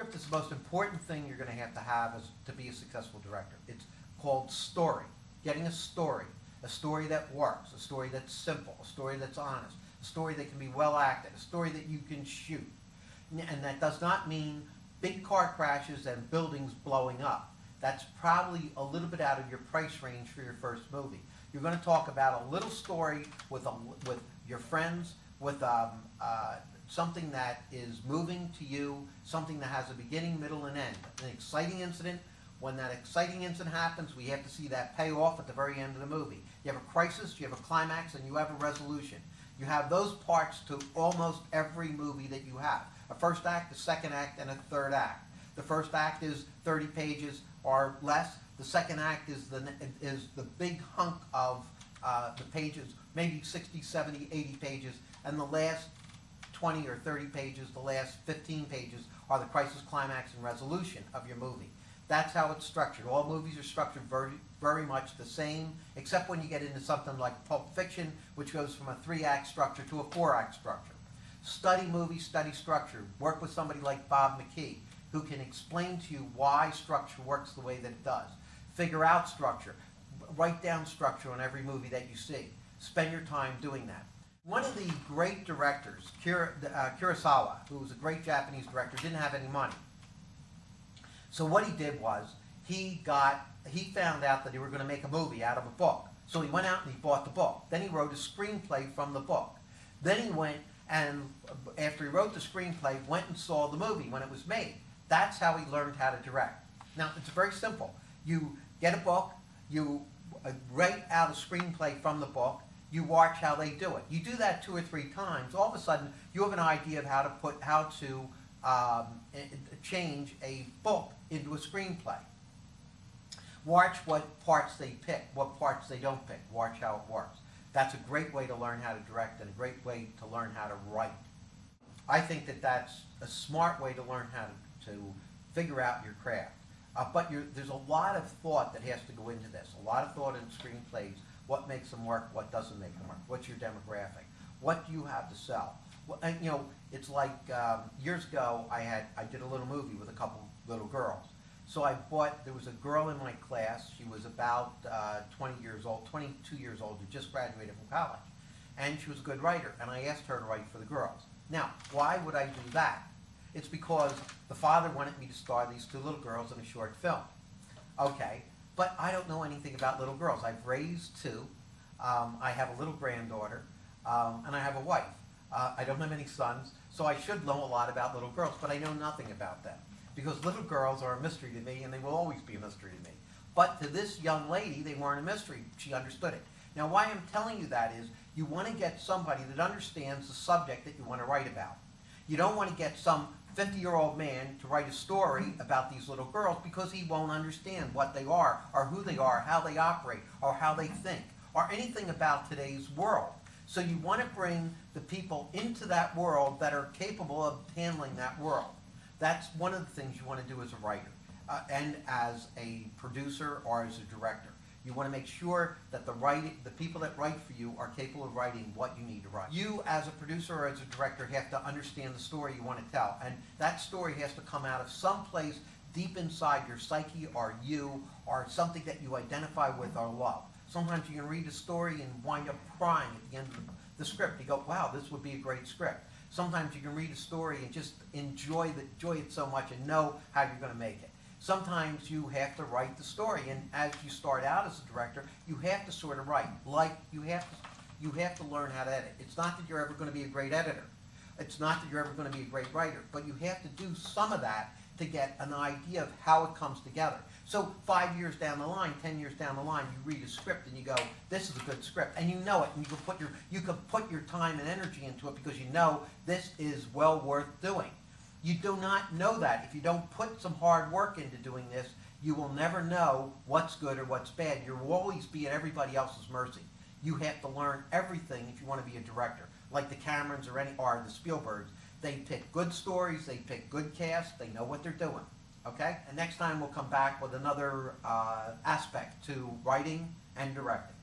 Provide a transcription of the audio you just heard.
Script is the most important thing you're going to have as, to be a successful director. It's called story. Getting a story that works, a story that's simple, a story that's honest, a story that can be well acted, a story that you can shoot. And that does not mean big car crashes and buildings blowing up. That's probably a little bit out of your price range for your first movie. You're going to talk about a little story with your friends, with something that is moving to you, something that has a beginning, middle, and end. An exciting incident. When that exciting incident happens, we have to see that pay off at the very end of the movie. You have a crisis, you have a climax, and you have a resolution. You have those parts to almost every movie that you have. A first act, a second act, and a third act. The first act is 30 pages or less. The second act is the big hunk of the pages, maybe 60, 70, 80 pages, and the last 20 or 30 pages, the last 15 pages are the crisis, climax, and resolution of your movie. That's how it's structured. All movies are structured very, very much the same, except when you get into something like Pulp Fiction, which goes from a 3-act structure to a 4-act structure. Study movies, study structure. Work with somebody like Bob McKee, who can explain to you why structure works the way that it does. Figure out structure. Write down structure on every movie that you see. Spend your time doing that. One of the great directors, Kurosawa, who was a great Japanese director, didn't have any money. So what he did was, he found out that he were going to make a movie out of a book. So he went out and he bought the book. Then he wrote a screenplay from the book. Then he went and, after he wrote the screenplay, went and saw the movie when it was made. That's how he learned how to direct. Now, it's very simple. You get a book, you write out a screenplay from the book, you watch how they do it. You do that 2 or 3 times, all of a sudden you have an idea of how to change a book into a screenplay. Watch what parts they pick, what parts they don't pick. Watch how it works. That's a great way to learn how to direct and a great way to learn how to write. I think that that's a smart way to learn how to figure out your craft. But there's a lot of thought that has to go into this. A lot of thought in screenplays. What makes them work? What doesn't make them work? What's your demographic? What do you have to sell? Well, and, it's like years ago I did a little movie with a couple little girls. So there was a girl in my class. She was about 20 years old, 22 years old, who just graduated from college. And she was a good writer, and I asked her to write for the girls. Now, why would I do that? It's because the father wanted me to star these 2 little girls in a short film. Okay, but I don't know anything about little girls. I've raised 2. I have a little granddaughter, and I have a wife. I don't have any sons, so I should know a lot about little girls, but I know nothing about them. Because little girls are a mystery to me, and they will always be a mystery to me. But to this young lady, they weren't a mystery. She understood it. Now, why I'm telling you that is, you want to get somebody that understands the subject that you want to write about. You don't want to get some 50-year-old man to write a story about these little girls because he won't understand what they are, or who they are, how they operate, or how they think, or anything about today's world. So you want to bring the people into that world that are capable of handling that world. That's one of the things you want to do as a writer and as a producer or as a director. You want to make sure that the people that write for you are capable of writing what you need to write. You, as a producer or as a director, have to understand the story you want to tell. And that story has to come out of someplace deep inside your psyche or you, or something that you identify with or love. Sometimes you can read a story and wind up crying at the end of the script. You go, wow, this would be a great script. Sometimes you can read a story and just enjoy it so much and know how you're going to make it. Sometimes you have to write the story, and as you start out as a director, you have to sort of write. Like you have to learn how to edit. It's not that you're ever going to be a great editor. It's not that you're ever going to be a great writer, but you have to do some of that to get an idea of how it comes together. So 5 years down the line, 10 years down the line, you read a script and you go, this is a good script, and you know it, and you can put your time and energy into it because you know this is well worth doing. You do not know that. If you don't put some hard work into doing this, you will never know what's good or what's bad. You will always be at everybody else's mercy. You have to learn everything if you want to be a director. Like the Camerons or the Spielbergs, they pick good stories, they pick good casts, they know what they're doing. Okay? And next time we'll come back with another aspect to writing and directing.